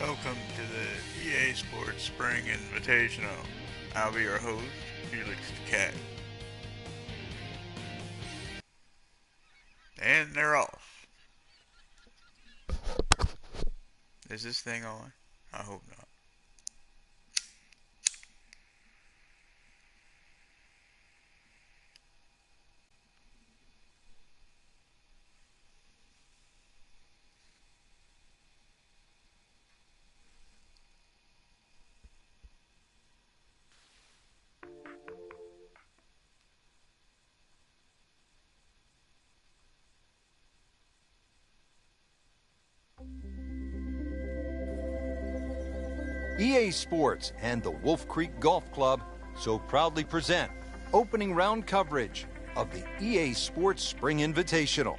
Welcome to the EA Sports Spring Invitational. I'll be your host, Felix the Cat. And they're off. Is this thing on? I hope not. EA Sports and the Wolf Creek Golf Club so proudly present opening round coverage of the EA Sports Spring Invitational.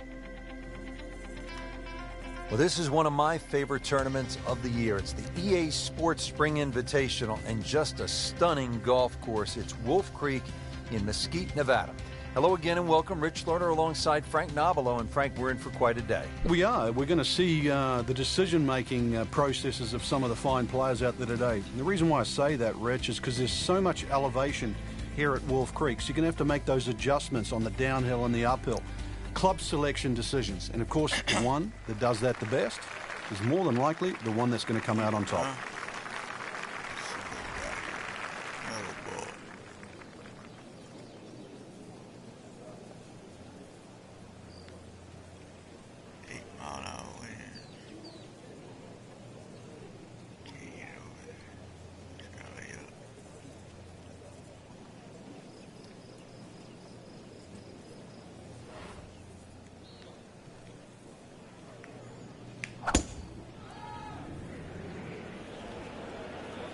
Well, this is one of my favorite tournaments of the year. It's the EA Sports Spring Invitational and just a stunning golf course. It's Wolf Creek in Mesquite, Nevada. Hello again and welcome. Rich Lerner alongside Frank Nobilo. And Frank, we're in for quite a day. We are. We're going to see the decision-making processes of some of the fine players out there today. And the reason why I say that, Rich, is because there's so much elevation here at Wolf Creek. So you're going to have to make those adjustments on the downhill and the uphill. Club selection decisions. And, of course, the one that does that the best is more than likely the one that's going to come out on top.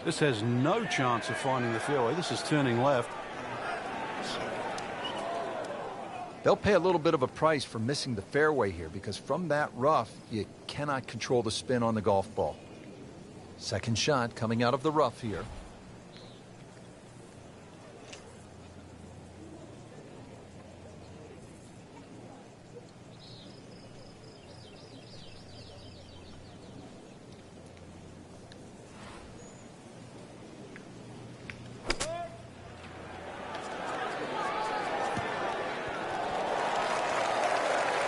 This has no chance of finding the fairway. This is turning left. They'll pay a little bit of a price for missing the fairway here because from that rough, you cannot control the spin on the golf ball. Second shot coming out of the rough here.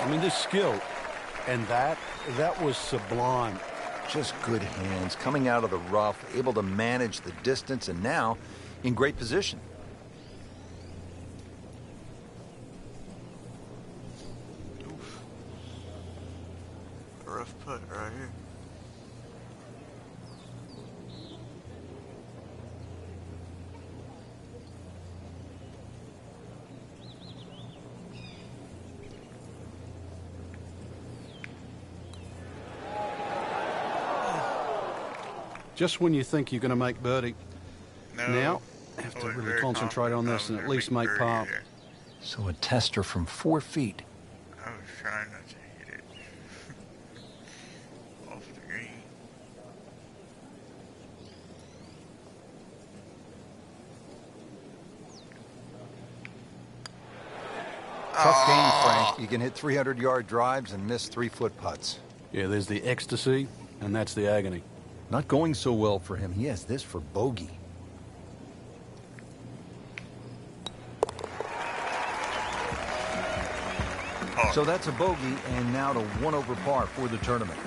I mean, this skill, and that was sublime. Just good hands coming out of the rough, able to manage the distance, and now in great position. Oof. A rough putt right here. Just when you think you're going to make birdie, now have to really concentrate on this and at least make par. So a tester from 4 feet. I was trying not to hit it off the green. Tough game, Frank. You can hit 300-yard drives and miss 3-foot putts. Yeah, there's the ecstasy, and that's the agony. Not going so well for him. He has this for bogey. So that's a bogey, and now to 1 over par for the tournament.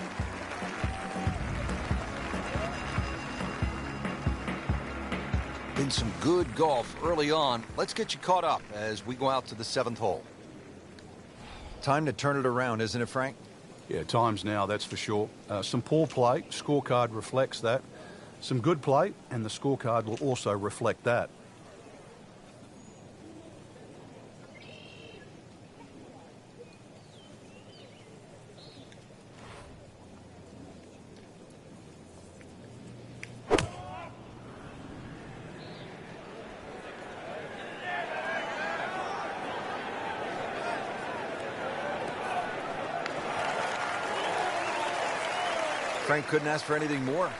Been some good golf early on. Let's get you caught up as we go out to the 7th hole. Time to turn it around, isn't it, Frank? Yeah, time's now, that's for sure. Some poor play, scorecard reflects that. Some good play, and the scorecard will also reflect that. Frank couldn't ask for anything more.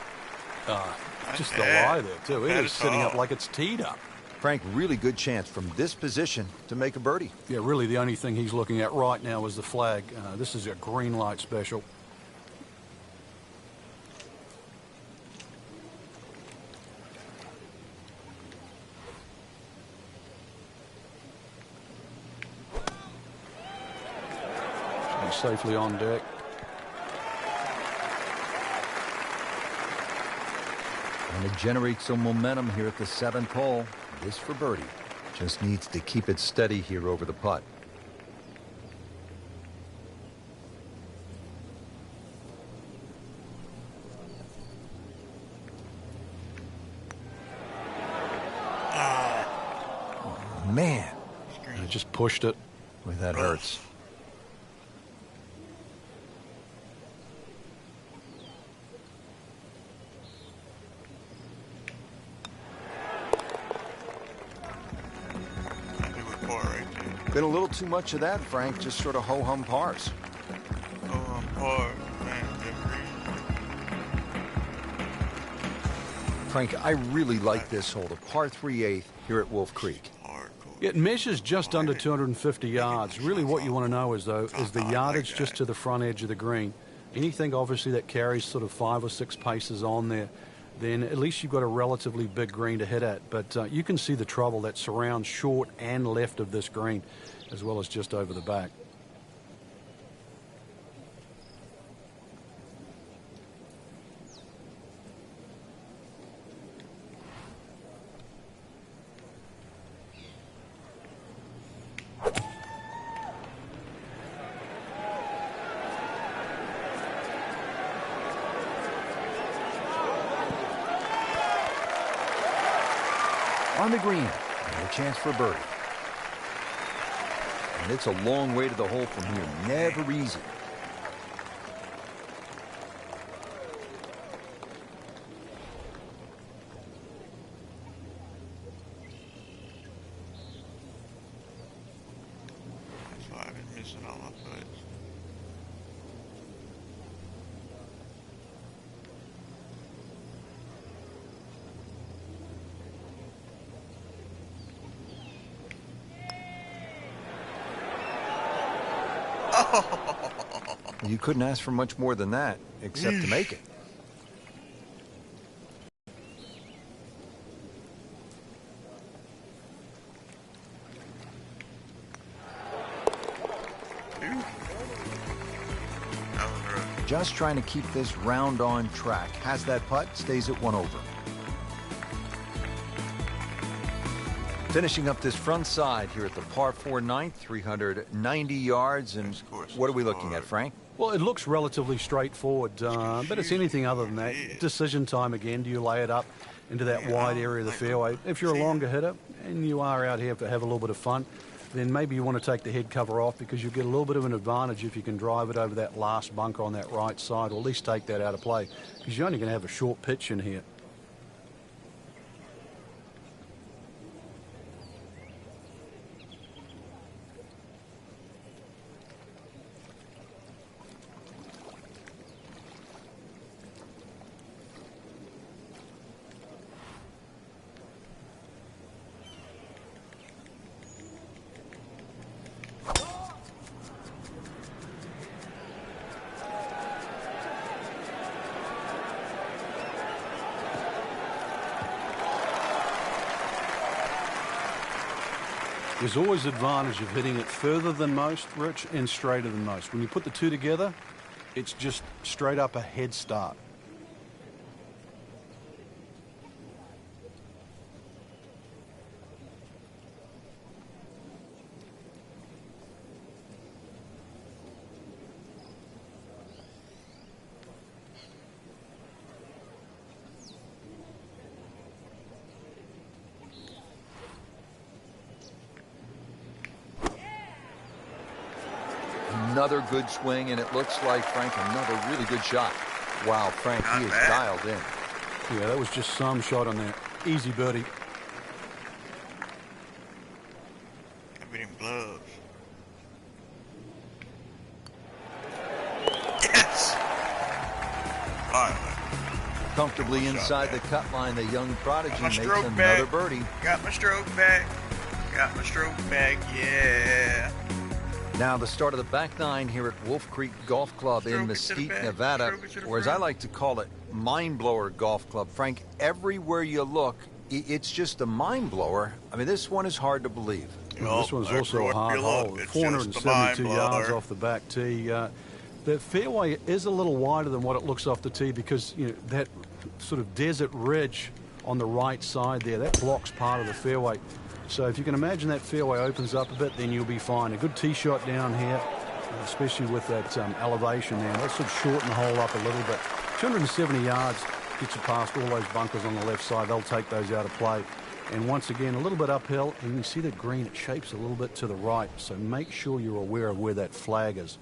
Just the lie there, too. It is sitting up like it's teed up. Frank, really good chance from this position to make a birdie. Yeah, really the only thing he's looking at right now is the flag. This is a green light special. He's safely on deck. And to generate some momentum here at the 7th hole, this for birdie. Just needs to keep it steady here over the putt. Man, I just pushed it. boy, that hurts. Been a little too much of that, Frank. Just sort of ho-hum pars. Ho-hum pars, man. Frank, I really like this hole, the par 3/8 here at Wolf Creek. It measures just under 250 yards. Really what you want to know is, though, is the yardage just to the front edge of the green. Anything, obviously, that carries sort of 5 or 6 paces on there, then at least you've got a relatively big green to hit at. But you can see the trouble that surrounds short and left of this green, as well as just over the back. On the green, and a chance for a birdie. And it's a long way to the hole from here. Never easy. That's why I've been missing all my putts. You couldn't ask for much more than that, except to make it. Just trying to keep this round on track. Has that putt, stays at 1 over. Finishing up this front side here at the par 4 9th, 390 yards. And what are we looking at, Frank? Well, it looks relatively straightforward, but it's anything other than that. Decision time again. Do you lay it up into that wide area of the fairway? If you're a longer hitter and you are out here to have a little bit of fun, then maybe you want to take the head cover off, because you get a little bit of an advantage if you can drive it over that last bunker on that right side, or at least take that out of play, because you're only going to have a short pitch in here. There's always advantage of hitting it further than most, Rich, and straighter than most. When you put the two together, it's just straight up a head start. Another good swing, and it looks like, Frank, another really good shot. Wow, Frank, he is dialed in. Yeah, that was just some shot on that. Easy birdie. Give me them gloves. Yes! Finally. Comfortably inside the cut line, the young prodigy makes another back. birdie. Got my stroke back. Got my stroke back, yeah. Now the start of the back nine here at Wolf Creek Golf Club in Mesquite, Nevada, or as I like to call it, Mind Blower Golf Club. Frank, everywhere you look, it's just a mind blower. I mean, this one is hard to believe. This one's also a hard hole. 472 yards off the back tee. The fairway is a little wider than what it looks off the tee because that sort of desert ridge on the right side there, that blocks part of the fairway. So if you can imagine that fairway opens up a bit, then you'll be fine. A good tee shot down here, especially with that elevation there. That should shorten the hole up a little bit. 270 yards gets you past all those bunkers on the left side. They'll take those out of play. And once again, a little bit uphill, and you see the green, it shapes a little bit to the right. So make sure you're aware of where that flag is.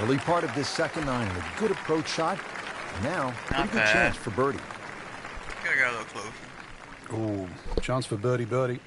Early part of this second nine, a good approach shot. And now, pretty good chance for birdie. Gotta get a little closer. Ooh, chance for birdie. Buddy.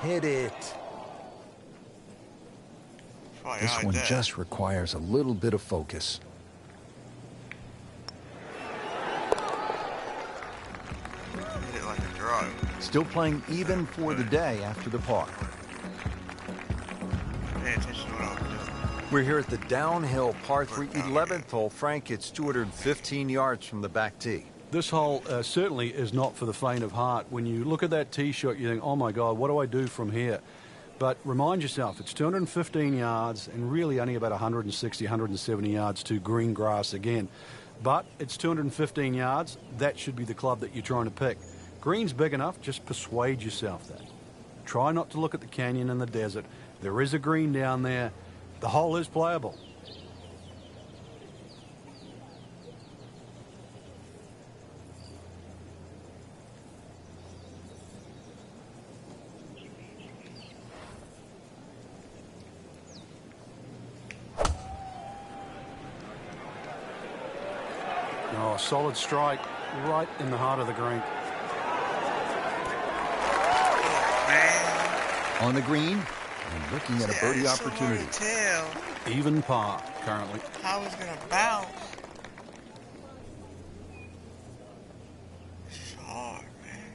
Hit it. This one just requires a little bit of focus. Hit it like a drive. Still playing even for the day after the par. Pay attention to what I'm doing. We're here at the downhill par 3 11th hole. Frank, it's 215 yards from the back tee. This hole certainly is not for the faint of heart. When you look at that tee shot, you think, oh my God, what do I do from here? But remind yourself, it's 215 yards and really only about 160, 170 yards to green grass again. But it's 215 yards. That should be the club that you're trying to pick. Green's big enough, just persuade yourself that. Try not to look at the canyon and the desert. There is a green down there. The hole is playable. Oh, solid strike right in the heart of the green. On the green and looking at a birdie opportunity. Even par currently. How it's gonna bounce. It's hard, man.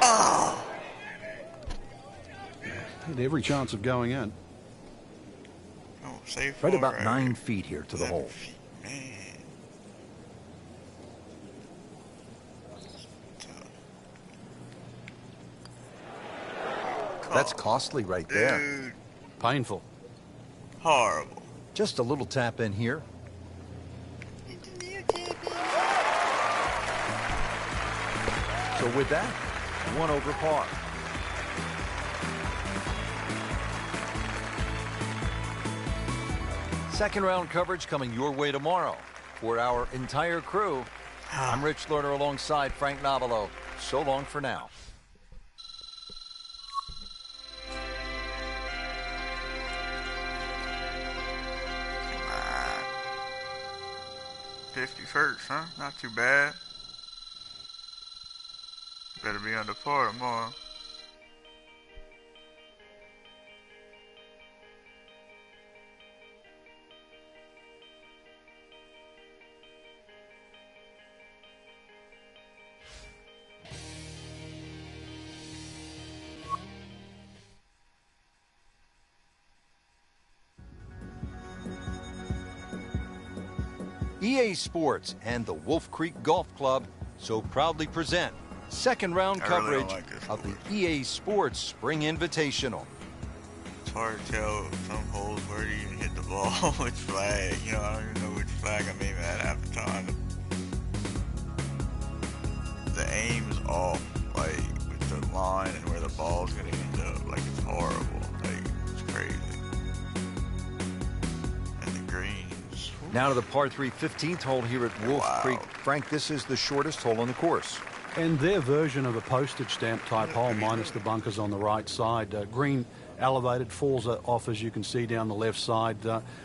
Oh! Had every chance of going in. Oh, safe Right about 9 feet here to the hole. Man. That's costly right there. Dude. Painful. Horrible. Just a little tap in here. So with that, 1 over par. Second round coverage coming your way tomorrow. For our entire crew, I'm Rich Lerner alongside Frank Navalo. So long for now. Come on. 51st, huh? Not too bad. Better be under par tomorrow. EA Sports and the Wolf Creek Golf Club so proudly present second round coverage of the EA Sports Spring Invitational. It's hard to tell some holes where you even hit the ball, which flag. You know, I don't even know which flag I'm aiming at half the time. The aim's off, like, with the line and where the ball's gonna end up. Like, it's horrible. Like, it's crazy. And the greens. Now to the par 3 15th hole here at Wolf Creek. Frank, this is the shortest hole on the course. And their version of a postage stamp type hole, minus the bunkers on the right side. Green elevated, falls off as you can see down the left side.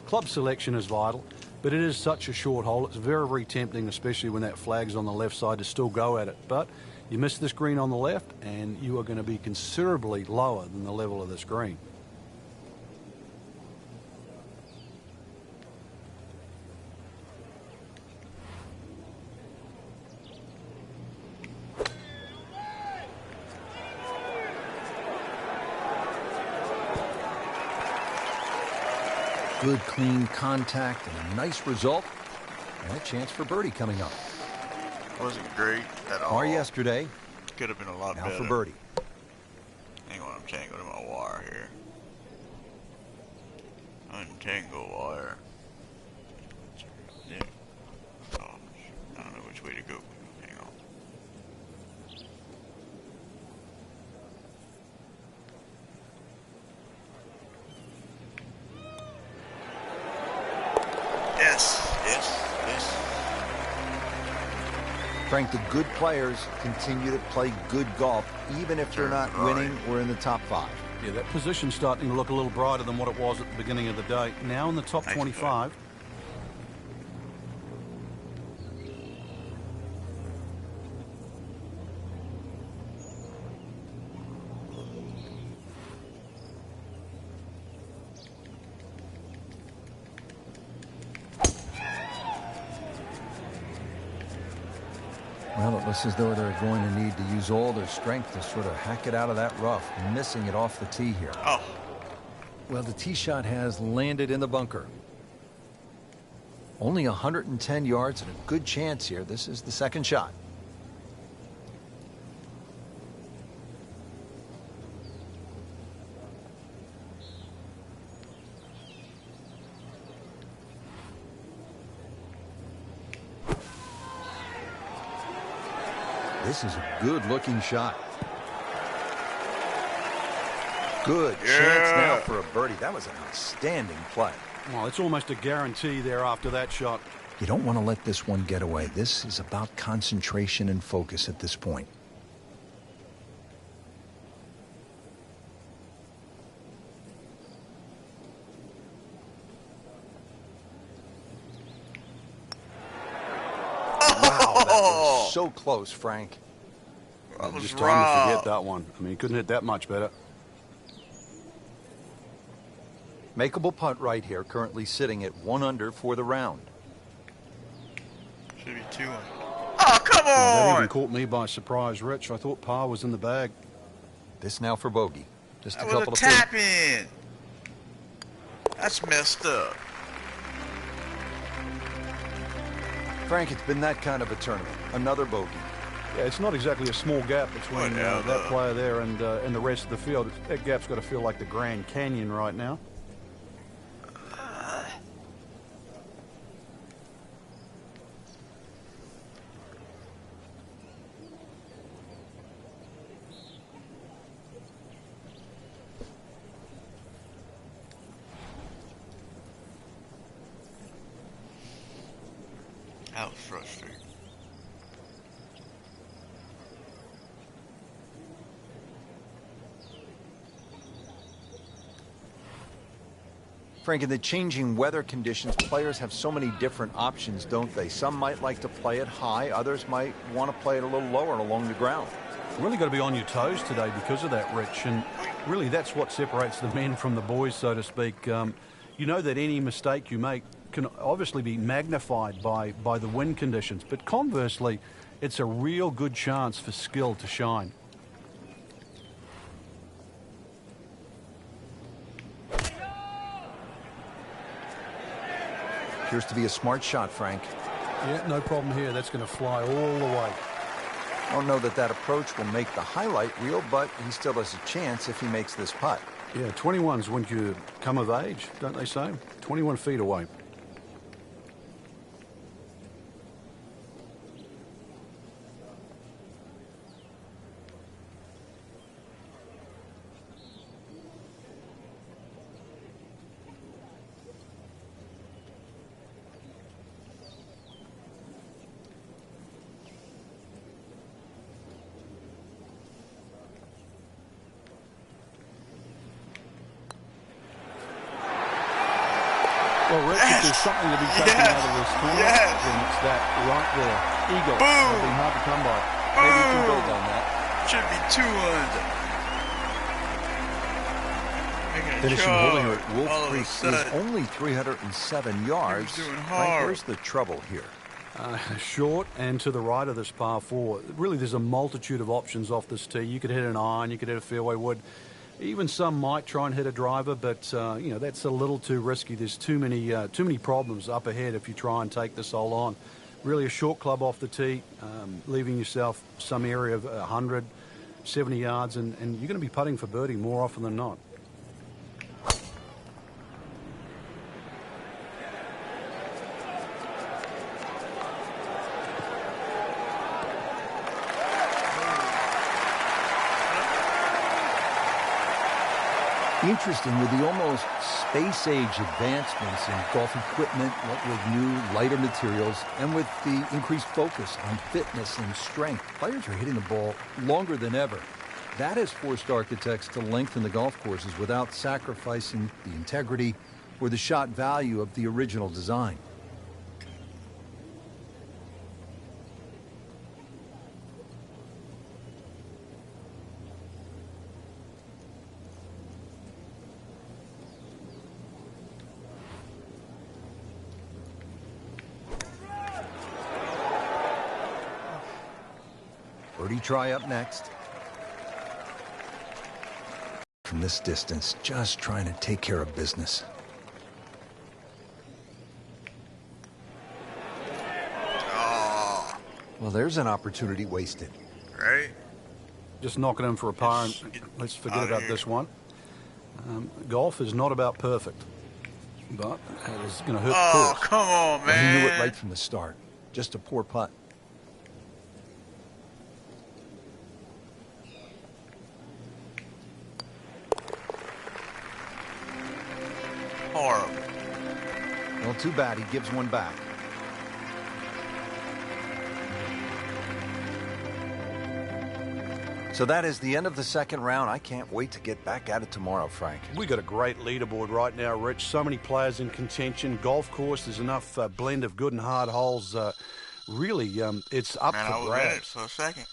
Club selection is vital, but it is such a short hole. It's very, very tempting, especially when that flag's on the left side, to still go at it. But you miss this green on the left, and you are going to be considerably lower than the level of this green. Good, clean contact and a nice result. And a chance for birdie coming up. Wasn't great at all. Par yesterday. Could have been a lot now better. For birdie. Hang on, I'm tangled in my wire here. Untangle wire. Yeah. Oh, I don't know which way to go. Hang on. Yes, yes, yes. Frank, the good players continue to play good golf, even if they're not winning or in the top 5. Yeah, that position's starting to look a little brighter than what it was at the beginning of the day. Now in the top 25. Well, it looks as though they're going to need to use all their strength to sort of hack it out of that rough, missing it off the tee here. Oh. Well, the tee shot has landed in the bunker. Only 110 yards and a good chance here. This is the second shot. This is a good-looking shot. Good chance now for a birdie. That was an outstanding play. Well, it's almost a guarantee there after that shot. You don't want to let this one get away. This is about concentration and focus at this point. Wow, that was so close, Frank. Just time to forget that one. I mean, he couldn't hit that much better. Makeable putt right here, currently sitting at 1 under for the round. Should be 2 under. Oh, come on! Well, that even caught me by surprise, Rich. I thought par was in the bag. This now for bogey. Just a That was couple a of tap in. That's messed up. Frank, it's been that kind of a tournament. Another bogey. Yeah, it's not exactly a small gap between that player there and the rest of the field. That gap's got to feel like the Grand Canyon right now. That was frustrating. Frank, in the changing weather conditions, players have so many different options, don't they? Some might like to play it high. Others might want to play it a little lower along the ground. You've really got to be on your toes today because of that, Rich. And really, that's what separates the men from the boys, so to speak. You know that any mistake you make can obviously be magnified by the wind conditions. But conversely, it's a real good chance for skill to shine. Appears to be a smart shot, Frank. Yeah, no problem here. That's going to fly all the way. I don't know that that approach will make the highlight reel, but he still has a chance if he makes this putt. Yeah, 21's when you come of age, don't they say? 21 feet away. Well, Rich, if there's something to be taken out of this tournament, then it's that right there. Eagle. Boom. It'll be hard to come by. Maybe you can build on that. Should be 2 under. Finishing hole here at Wolf Creek is only 307 yards. Frank, where's the trouble here? Short and to the right of this par 4. Really, there's a multitude of options off this tee. You could hit an iron, you could hit a fairway wood. Even some might try and hit a driver, but you know, that's a little too risky. There's too many problems up ahead if you try and take this hole on. Really, a short club off the tee, leaving yourself some area of 100, 70 yards, and you're going to be putting for birdie more often than not. Interesting, with the almost space-age advancements in golf equipment, what with new, lighter materials, and with the increased focus on fitness and strength, players are hitting the ball longer than ever. That has forced architects to lengthen the golf courses without sacrificing the integrity or the shot value of the original design. Birdie try up next. From this distance, just trying to take care of business. Oh. Well, there's an opportunity wasted. Right? Just knocking in for a par, and let's forget about this one. Golf is not about perfect, but it is going to hurt. Oh, come on, man. Well, he knew it right from the start. Just a poor putt. Horrible. Well, too bad. He gives one back. So that is the end of the second round. I can't wait to get back at it tomorrow, Frank. We got a great leaderboard right now, Rich. So many players in contention. Golf course, there's enough blend of good and hard holes. Really, it's up Man, for I was grabs. at it for a second.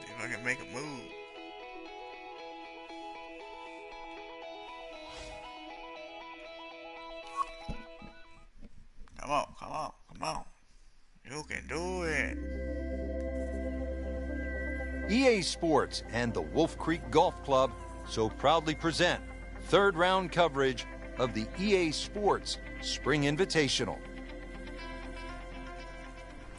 If I can make a move. Come on, come on, come on. You can do it. EA Sports and the Wolf Creek Golf Club so proudly present third round coverage of the EA Sports Spring Invitational.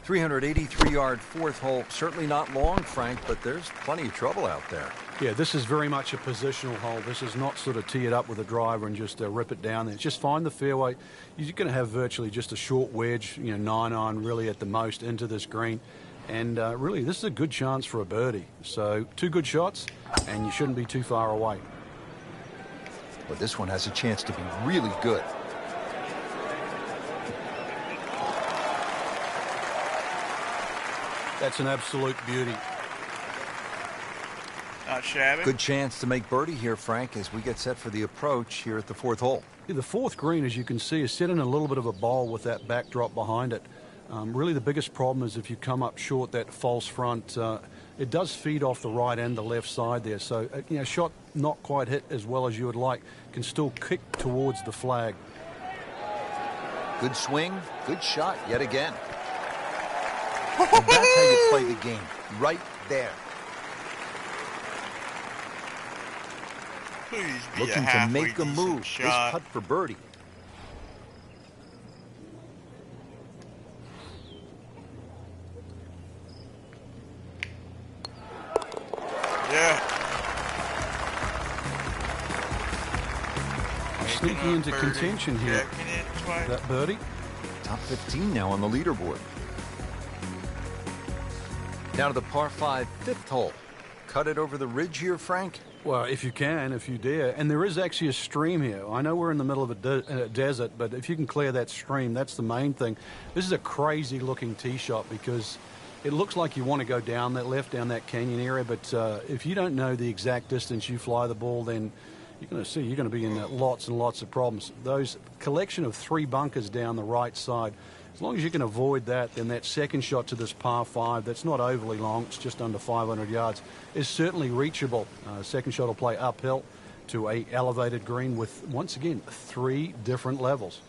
383-yard fourth hole. Certainly not long, Frank, but there's plenty of trouble out there. Yeah, this is very much a positional hole. This is not sort of tee it up with a driver and just rip it down there. Just find the fairway. You're going to have virtually just a short wedge, 9-iron really at the most into this green. And really, this is a good chance for a birdie. So 2 good shots, and you shouldn't be too far away. But this one has a chance to be really good. That's an absolute beauty. Not shabby. Good chance to make birdie here, Frank, as we get set for the approach here at the fourth hole. Yeah, the fourth green, as you can see, is set in a little bit of a bowl with that backdrop behind it. Really, the biggest problem is if you come up short, that false front, it does feed off the right and the left side there. So, shot not quite hit as well as you would like, can still kick towards the flag. Good swing, good shot yet again. And that's how you play the game, right there. Please be Looking to make a move. This putt for birdie. Yeah. Sneaking into contention here. That birdie. Top 15 now on the leaderboard. Now to the par 5 fifth hole. Cut it over the ridge here, Frank? Well, if you can, if you dare. And there is actually a stream here. I know we're in the middle of a desert, but if you can clear that stream, that's the main thing. This is a crazy-looking tee shot because it looks like you want to go down that down that canyon area, but if you don't know the exact distance you fly the ball, then you're going to be in lots and lots of problems. Those collection of 3 bunkers down the right side, as long as you can avoid that, then that second shot to this par 5, that's not overly long, it's just under 500 yards, is certainly reachable. Second shot will play uphill to a elevated green with, once again, 3 different levels.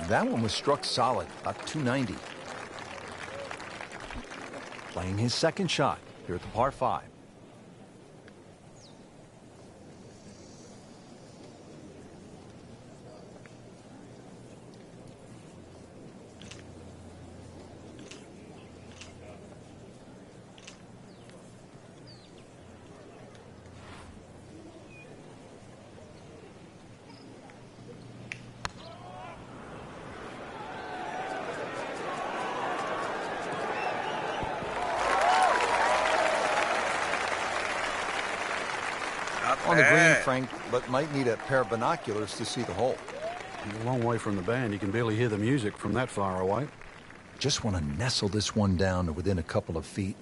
That one was struck solid, about 290. Playing his second shot here at the par 5. On the green, Frank, but might need a pair of binoculars to see the hole. He's a long way from the band. You can barely hear the music from that far away. Just want to nestle this one down to within a couple of feet.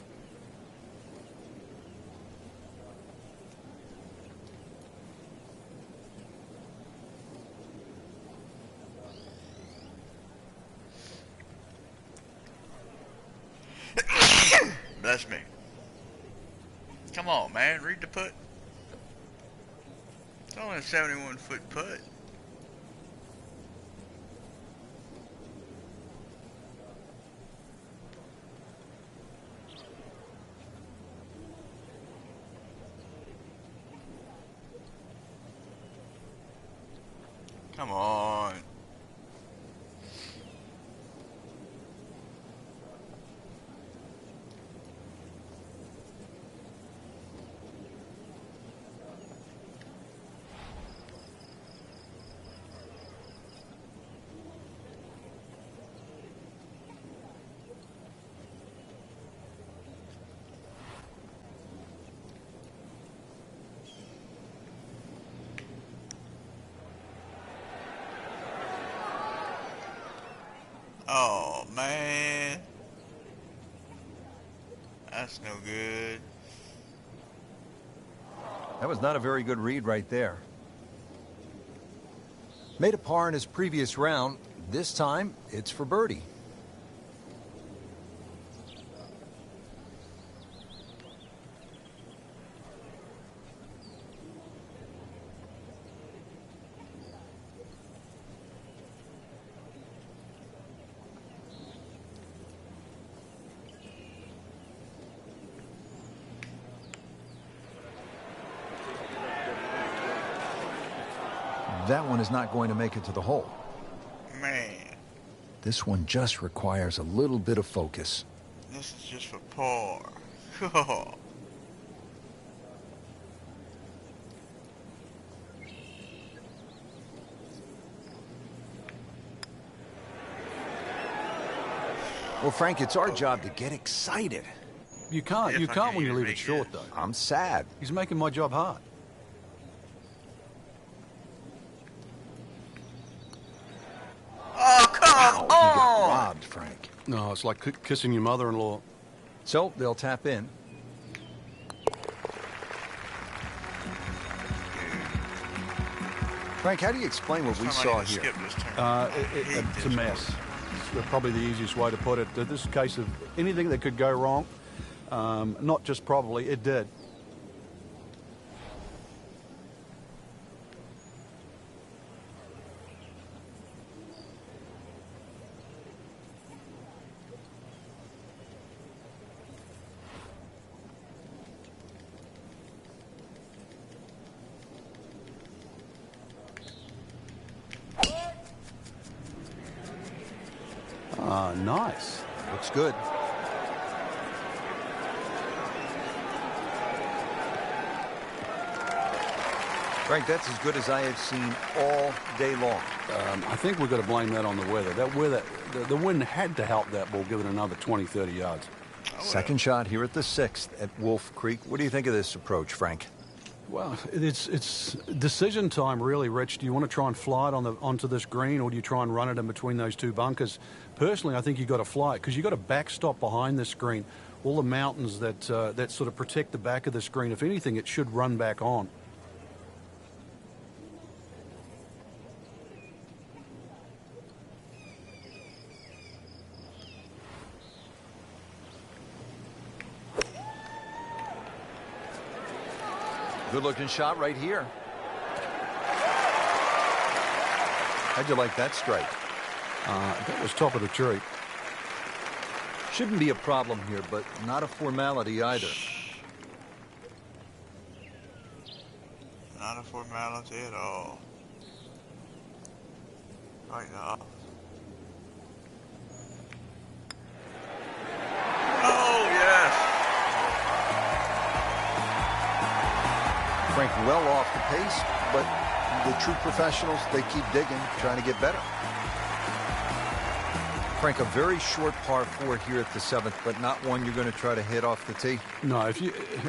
Bless me. Come on, man. Read the putt. It's only a 71-foot putt. Come on. Oh, man. That's no good. That was not a very good read right there. Made a par in his previous round. This time, it's for birdie. That one is not going to make it to the hole. Man. This one just requires a little bit of focus. This is just for par. Oh. Well, Frank, it's our job to get excited. You can't when you leave it short, though. I'm sad. He's making my job hard. Oh, come Wow, he got on! robbed, Frank. No, it's like kissing your mother-in-law. So they'll tap in. Frank, how do you explain what we saw here? Skip this turn. It's a mess. It's probably the easiest way to put it. This is a case of anything that could go wrong. Not just probably, it did. Nice. Looks good. Frank, that's as good as I have seen all day long. I think we've got to blame that on the weather. That weather, the wind had to help that ball give it another 20, 30 yards. Second shot here at the 6th at Wolf Creek. What do you think of this approach, Frank? Well, it's decision time, really, Rich. Do you want to try and fly it onto this green, or do you try and run it in between those two bunkers? Personally, I think you've got to fly it because you've got a backstop behind this green. All the mountains that sort of protect the back of this green. If anything, it should run back on. Good-looking shot right here. How'd you like that strike? That was top of the tree. Shouldn't be a problem here, but not a formality either. Not a formality at all. Right now. Oh, yes. Frank well off the pace, but the true professionals, they keep digging, trying to get better. Frank, a very short par 4 here at the 7th, but not one you're going to try to hit off the tee. No,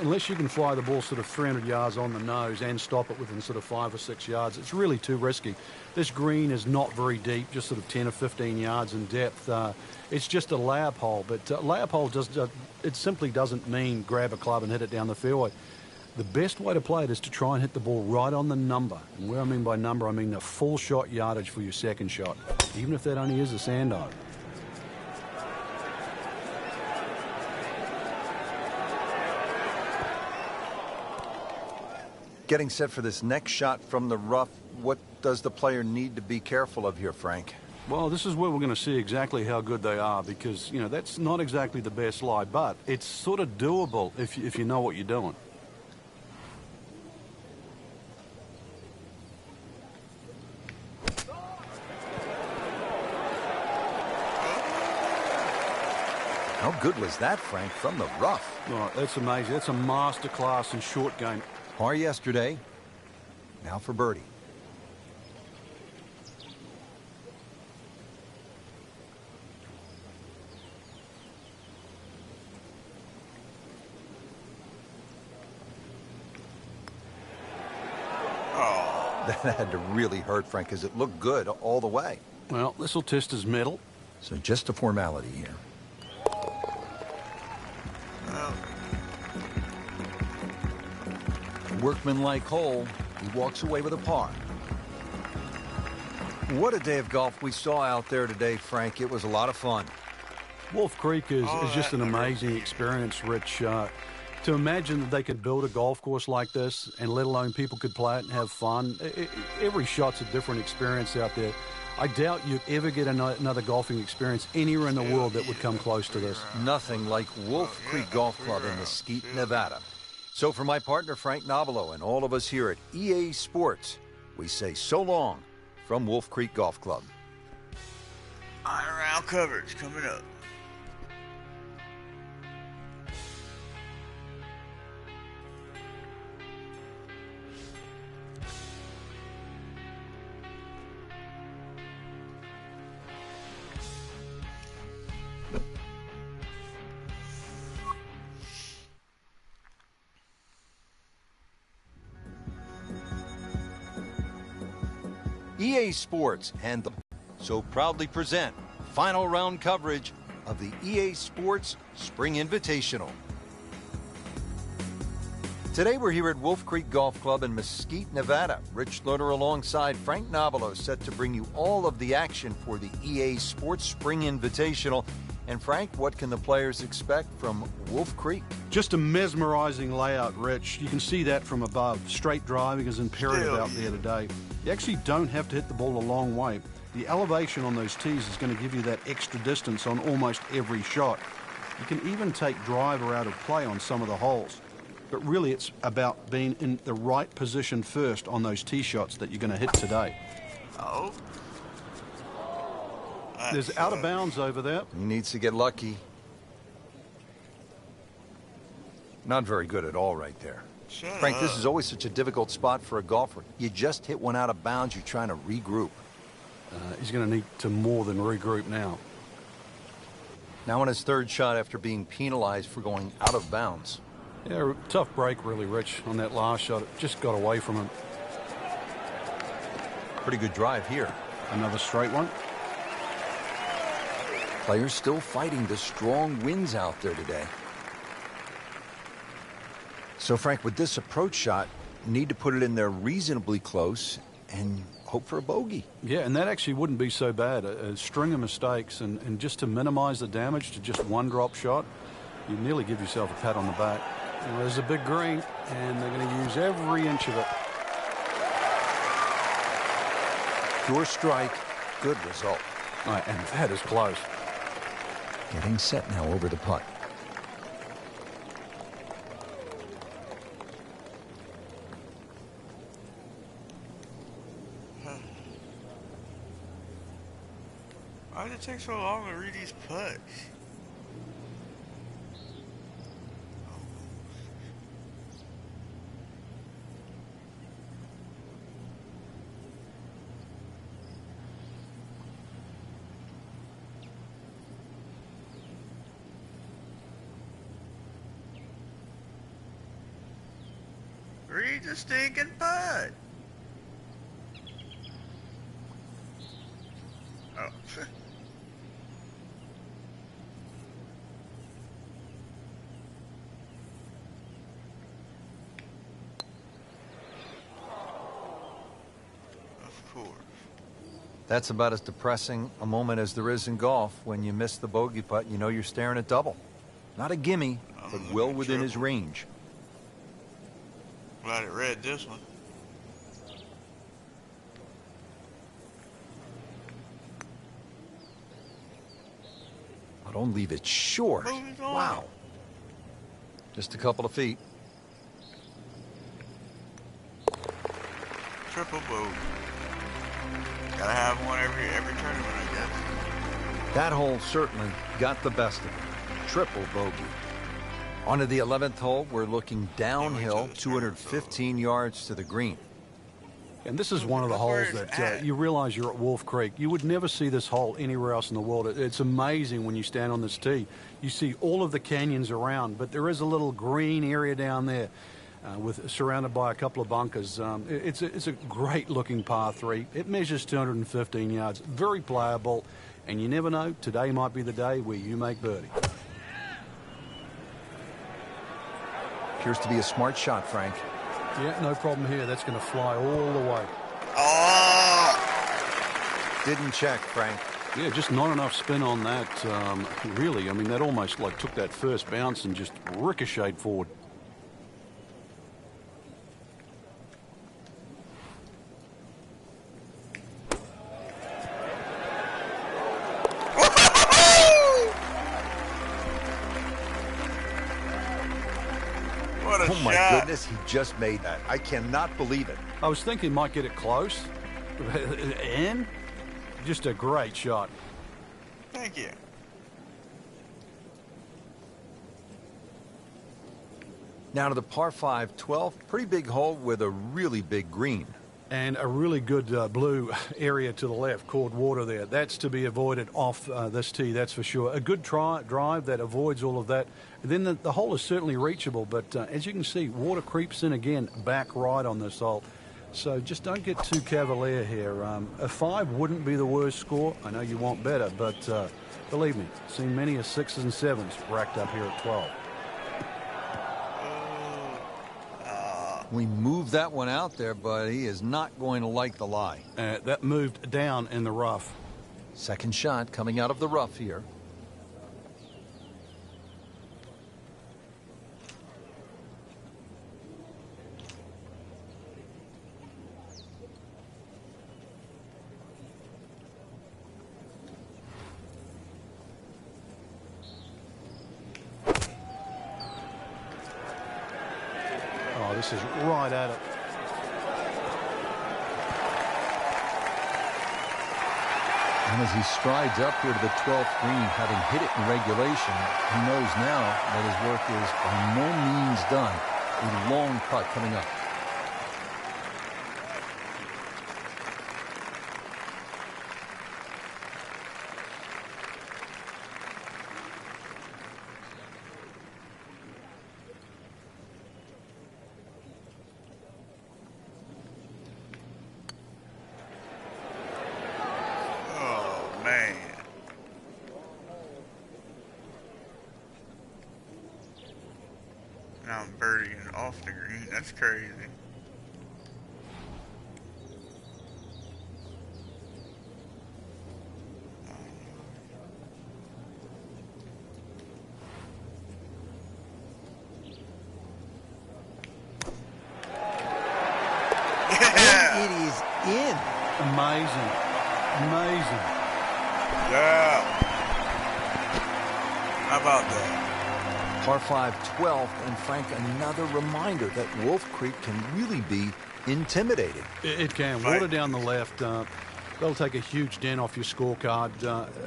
unless you can fly the ball sort of 300 yards on the nose and stop it within sort of 5 or 6 yards, it's really too risky. This green is not very deep, just sort of 10 or 15 yards in depth. It's just a layup hole, but layup hole it simply doesn't mean grab a club and hit it down the fairway. The best way to play it is to try and hit the ball right on the number. And where I mean by number, I mean the full shot yardage for your second shot, even if that only is a sand iron. Getting set for this next shot from the rough, what does the player need to be careful of here, Frank? Well, this is where we're going to see exactly how good they are because, you know, that's not exactly the best lie, but it's sort of doable if you know what you're doing. How good was that, Frank, from the rough? Oh, that's amazing. That's a master class in short game. Par yesterday, now for birdie. Oh. That had to really hurt, Frank, because it looked good all the way. Well, this will test his mettle. So just a formality here. Workmanlike hole, he walks away with a par. What a day of golf we saw out there today, Frank. It was a lot of fun. Wolf Creek is just an amazing experience, Rich. To imagine that they could build a golf course like this and let alone people could play it and have fun. Every shot's a different experience out there. I doubt you'd ever get another golfing experience anywhere in the world that would come close to this. Nothing like Wolf Creek Golf Club in Mesquite, Nevada. So for my partner, Frank Nobilo, and all of us here at EA Sports, we say so long from Wolf Creek Golf Club. Iron round coverage coming up. EA Sports and the so proudly present final round coverage of the EA Sports Spring Invitational. Today we're here at Wolf Creek Golf Club in Mesquite, Nevada. Rich Loader alongside Frank Nobilo set to bring you all of the action for the EA Sports Spring Invitational. And Frank, what can the players expect from Wolf Creek? Just a mesmerizing layout, Rich. You can see that from above. Straight driving is imperative out there today. You actually don't have to hit the ball a long way. The elevation on those tees is going to give you that extra distance on almost every shot. You can even take driver out of play on some of the holes. But really it's about being in the right position first on those tee shots that you're going to hit today. Oh. There's out of bounds over there. He needs to get lucky. Not very good at all right there. Frank, this is always such a difficult spot for a golfer. You just hit one out of bounds, you're trying to regroup. He's going to need to more than regroup now. Now on his third shot after being penalized for going out of bounds. Yeah, tough break really, Rich, on that last shot. It just got away from him. Pretty good drive here. Another straight one. Players still fighting the strong winds out there today. So, Frank, with this approach shot, need to put it in there reasonably close and hope for a bogey. Yeah, and that actually wouldn't be so bad. A string of mistakes, and just to minimize the damage to just one drop shot, you nearly give yourself a pat on the back. And there's a big green, and they're going to use every inch of it. Pure strike, good result. All right, and that is close. Getting set now over the putt. Why does it take so long to read these putts? Read the stinking putt. Oh. Of course. That's about as depressing a moment as there is in golf. When you miss the bogey putt, you know you're staring at double. Not a gimme, but well within his range. Glad it read this one. Oh, don't leave it short. Wow. Just a couple of feet. Triple bogey. Gotta have one every tournament, I guess. That hole certainly got the best of it. Triple bogey. On to the 11th hole, we're looking downhill, 215 yards to the green. And this is one of the holes that you realize you're at Wolf Creek. You would never see this hole anywhere else in the world. It's amazing when you stand on this tee. You see all of the canyons around, but there is a little green area down there surrounded by a couple of bunkers. It's a great-looking par 3. It measures 215 yards, very playable, and you never know, today might be the day where you make birdie. Appears to be a smart shot, Frank. Yeah, no problem here. That's going to fly all the way. Oh! Didn't check, Frank. Yeah, just not enough spin on that. Really, I mean, that almost like took that first bounce and just ricocheted forward. Oh my goodness, he just made that. I cannot believe it. I was thinking he might get it close. And just a great shot. Thank you. Now to the par 5, 12. Pretty big hole with a really big green. And a really good blue area to the left, called water there. That's to be avoided off this tee, that's for sure. A good drive that avoids all of that. And then the hole is certainly reachable, but as you can see, water creeps in again, back right on this hole. So just don't get too cavalier here. A 5 wouldn't be the worst score. I know you want better, but believe me, seen many a 6s and 7s racked up here at 12. We moved that one out there, but he is not going to like the lie. That moved down in the rough. Second shot coming out of the rough here. This is right at it. And as he strides up here to the 12th green, having hit it in regulation, he knows now that his work is by no means done. A long putt coming up. Now I'm birdieing off the green. That's crazy. And it is in. Amazing. Amazing. Yeah. How about that? Par 5, 12th, and Frank, another reminder that Wolf Creek can really be intimidating. It can. Water down the left. That'll take a huge dent off your scorecard.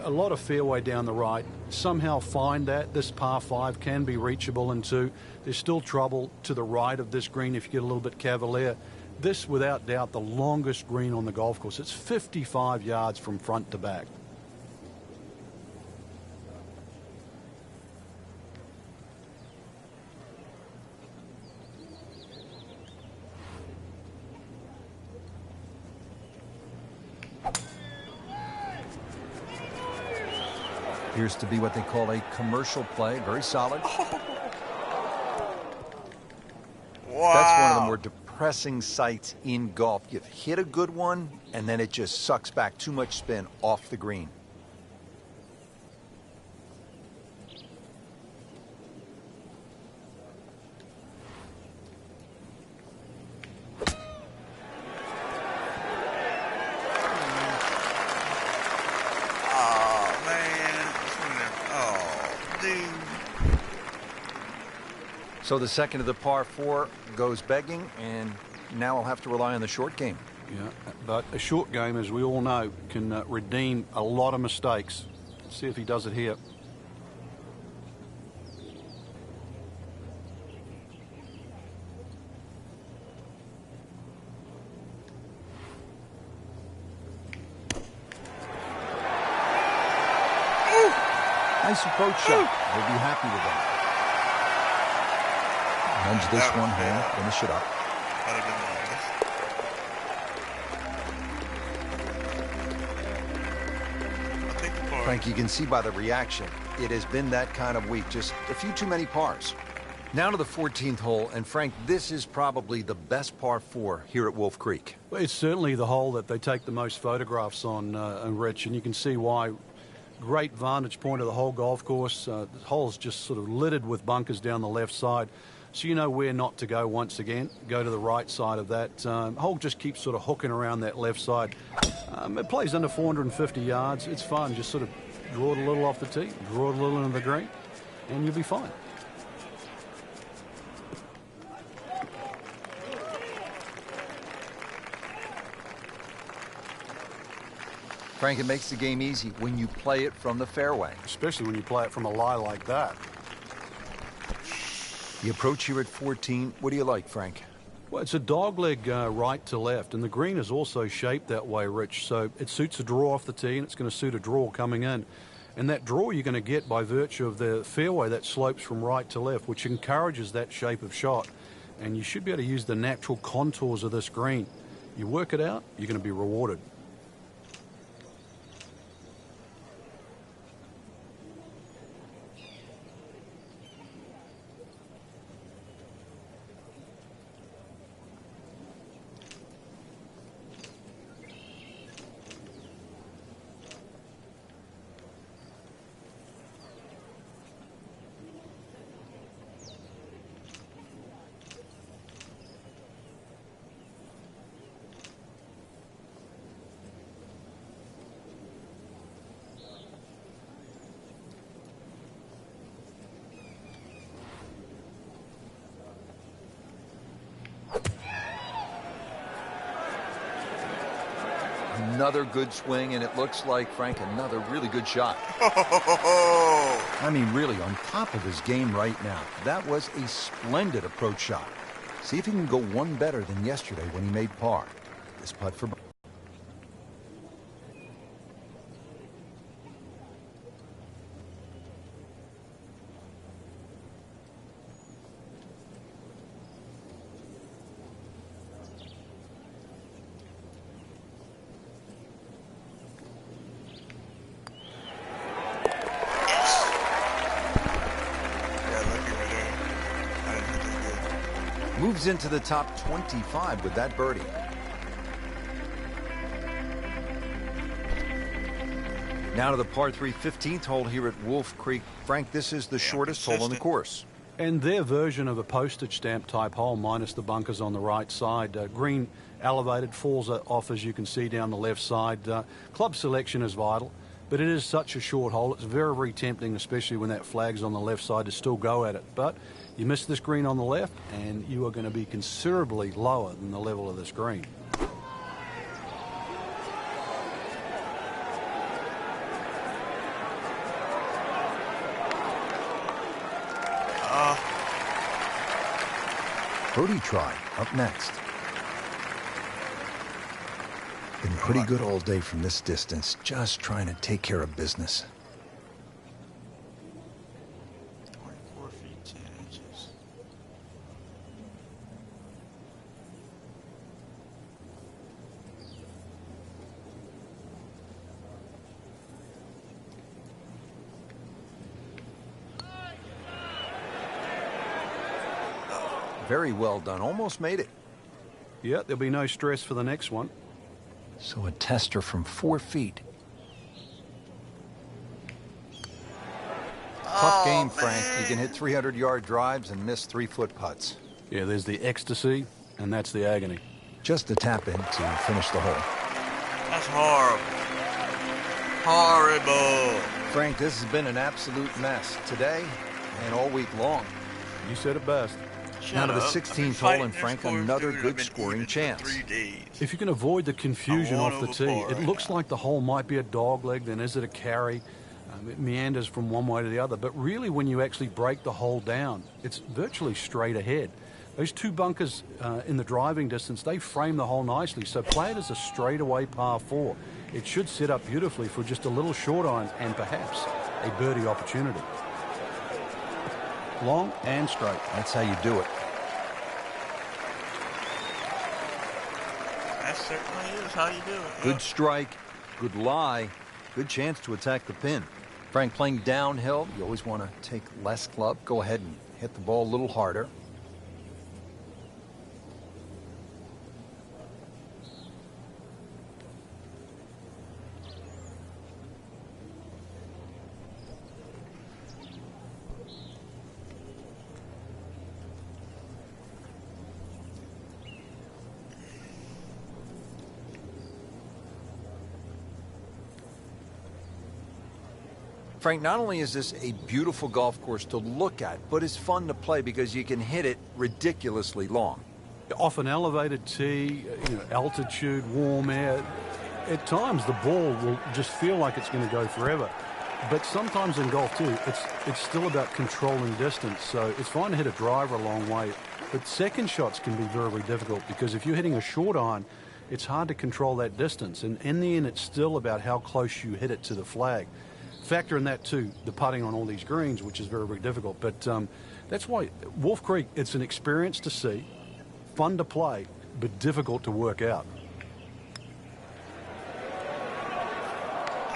A lot of fairway down the right. Somehow find that. This par 5 can be reachable in 2. There's still trouble to the right of this green if you get a little bit cavalier. This, without doubt, the longest green on the golf course. It's 55 yards from front to back. Appears to be what they call a commercial play. Very solid. Wow. That's one of the more depressing sights in golf. You've hit a good one, and then it just sucks back too much spin off the green. So the second of the par 4 goes begging, and now I'll have to rely on the short game. Yeah, but a short game, as we all know, can redeem a lot of mistakes. Let's see if he does it here. Nice approach shot. We'll be happy with that. Nudge this one home, finish it up. Frank, you can see by the reaction, it has been that kind of week. Just a few too many pars. Now to the 14th hole, and Frank, this is probably the best par 4 here at Wolf Creek. Well, it's certainly the hole that they take the most photographs on, Rich, and you can see why. Great vantage point of the whole golf course. The hole's just sort of littered with bunkers down the left side. So you know where not to go once again. Go to the right side of that. Hole just keeps sort of hooking around that left side. It plays under 450 yards. It's fun. Just sort of draw it a little off the tee, draw it a little into the green, and you'll be fine. Frank, it makes the game easy when you play it from the fairway. Especially when you play it from a lie like that. The approach here at 14, what do you like, Frank? Well, it's a dogleg right to left, and the green is also shaped that way, Rich. So it suits a draw off the tee, and it's going to suit a draw coming in. And that draw you're going to get by virtue of the fairway that slopes from right to left, which encourages that shape of shot. And you should be able to use the natural contours of this green. You work it out, you're going to be rewarded. Another good swing, and it looks like, Frank, another really good shot. I mean, really on top of his game right now. That was a splendid approach shot. See if he can go one better than yesterday when he made par. This putt for... Moves into the top 25 with that birdie. Now to the par 3 15th hole here at Wolf Creek. Frank, this is the shortest hole on the course. And their version of a postage stamp type hole, minus the bunkers on the right side. Green elevated, falls off as you can see down the left side. Club selection is vital, but it is such a short hole. It's very, very tempting, especially when that flag's on the left side, to still go at it. But you miss this green on the left, and you are going to be considerably lower than the level of this green. Birdie try up next. Been pretty good all day from this distance, just trying to take care of business. 24 feet 10 inches. Very well done. Almost made it. Yeah, there'll be no stress for the next one. So a tester from 4 feet. Tough game, Frank. You can hit 300-yard drives and miss 3-foot putts. Yeah, there's the ecstasy, and that's the agony. Just a tap in to finish the hole. That's horrible. Horrible. Frank, this has been an absolute mess today and all week long. You said it best. Now to the 16th hole, and Frank, another good scoring chance. If you can avoid the confusion off the tee, it looks like the hole might be a dogleg, then is it a carry? It meanders from one way to the other. But really, when you actually break the hole down, it's virtually straight ahead. Those two bunkers in the driving distance, they frame the hole nicely. So play it as a straightaway par 4. It should set up beautifully for just a little short iron and perhaps a birdie opportunity. Long and straight. That's how you do it. That certainly is how you do it. Good strike, good lie, good chance to attack the pin. Frank, playing downhill, you always want to take less club. Go ahead and hit the ball a little harder. Frank, not only is this a beautiful golf course to look at, but it's fun to play because you can hit it ridiculously long. Off an elevated tee, altitude, warm air, at times the ball will just feel like it's going to go forever. But sometimes in golf too, it's still about controlling distance. So it's fine to hit a driver a long way, but second shots can be very, very difficult because if you're hitting a short iron, it's hard to control that distance. And in the end, it's still about how close you hit it to the flag. Factor in that too, the putting on all these greens, which is very, very difficult. But that's why Wolf Creek, it's an experience to see, fun to play, but difficult to work out.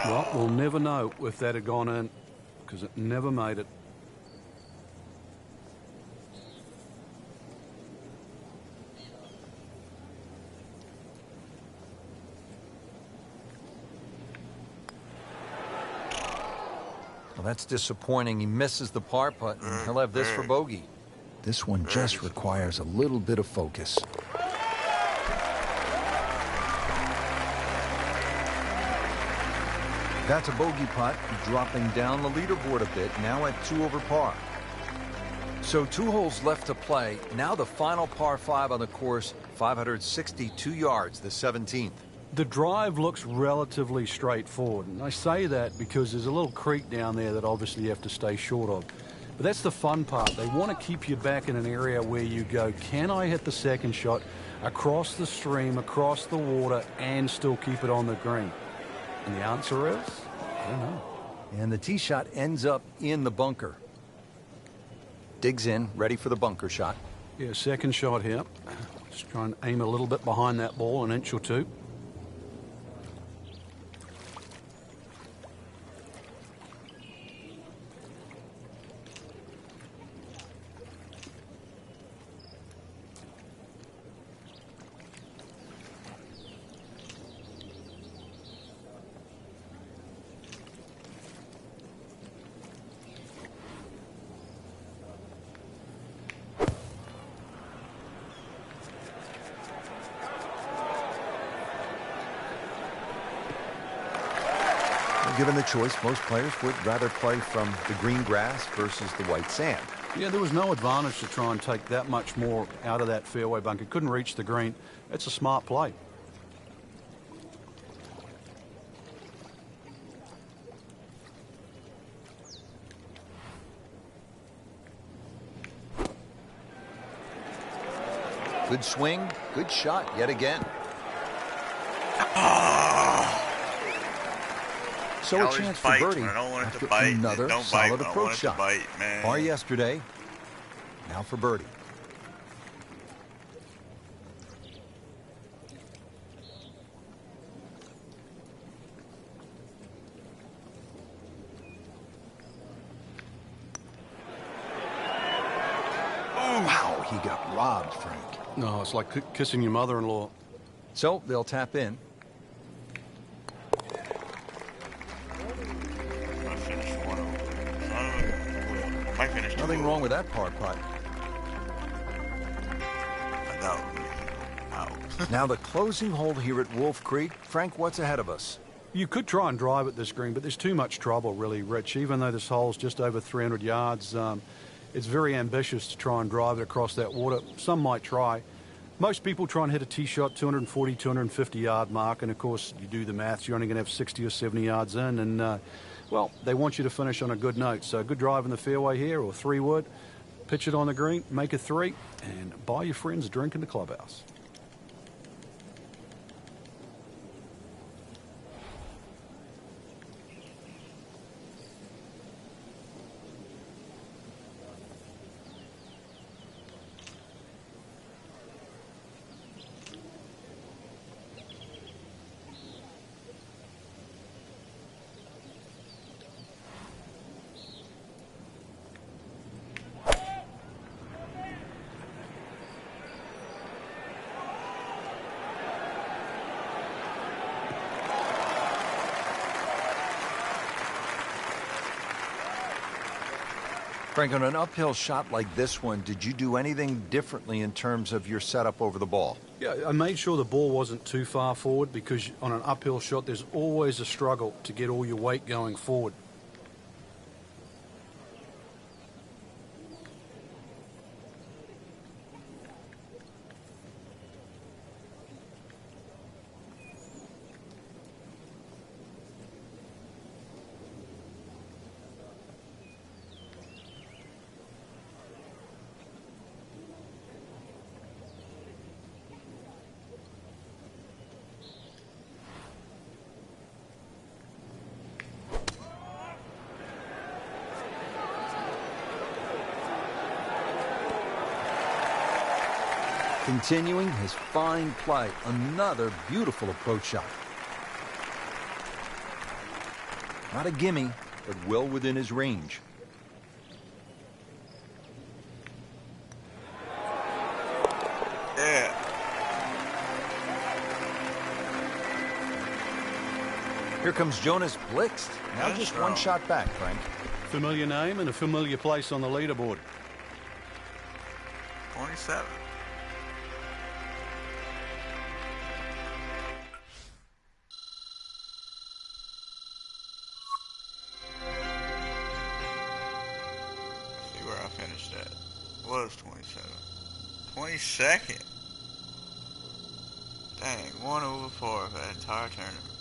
Well, we'll never know if that had gone in because it never made it. Well, that's disappointing. He misses the par putt, and he'll have this for bogey. This one just requires a little bit of focus. That's a bogey putt, dropping down the leaderboard a bit, now at 2 over par. So 2 holes left to play. Now the final par 5 on the course, 562 yards, the 17th. The drive looks relatively straightforward, and I say that because there's a little creek down there that obviously you have to stay short of. But that's the fun part. They want to keep you back in an area where you go, can I hit the second shot across the stream, across the water, and still keep it on the green? And the answer is, I don't know. And the tee shot ends up in the bunker. Digs in, ready for the bunker shot. Yeah, second shot here. Just try and aim a little bit behind that ball, an inch or two. Given the choice, most players would rather play from the green grass versus the white sand. Yeah, there was no advantage to try and take that much more out of that fairway bunker. Couldn't reach the green. It's a smart play. Good swing, good shot yet again. So a chance for birdie after another solid approach shot. Par yesterday, now for birdie. Wow, he got robbed, Frank. No, it's like kissing your mother-in-law. So they'll tap in. Nothing wrong with that par putt. Now the closing hole here at Wolf Creek. Frank, what's ahead of us? You could try and drive at this green, but there's too much trouble, really, Rich. Even though this hole's just over 300 yards, it's very ambitious to try and drive it across that water. Some might try. Most people try and hit a tee shot 240, 250 yard mark, and of course, you do the maths, you're only going to have 60 or 70 yards in, and well, they want you to finish on a good note. So good drive in the fairway here, or 3-wood, pitch it on the green, make a 3, and buy your friends a drink in the clubhouse. Frank, on an uphill shot like this one, did you do anything differently in terms of your setup over the ball? Yeah, I made sure the ball wasn't too far forward, because on an uphill shot, there's always a struggle to get all your weight going forward. Continuing his fine play, another beautiful approach shot. Not a gimme, but well within his range. Yeah. Here comes Jonas Blixt. Now just one shot back, Frank. Familiar name and a familiar place on the leaderboard. 27. See where I finished at. Was 27. 22nd. Dang, 1 over 4 for that entire tournament.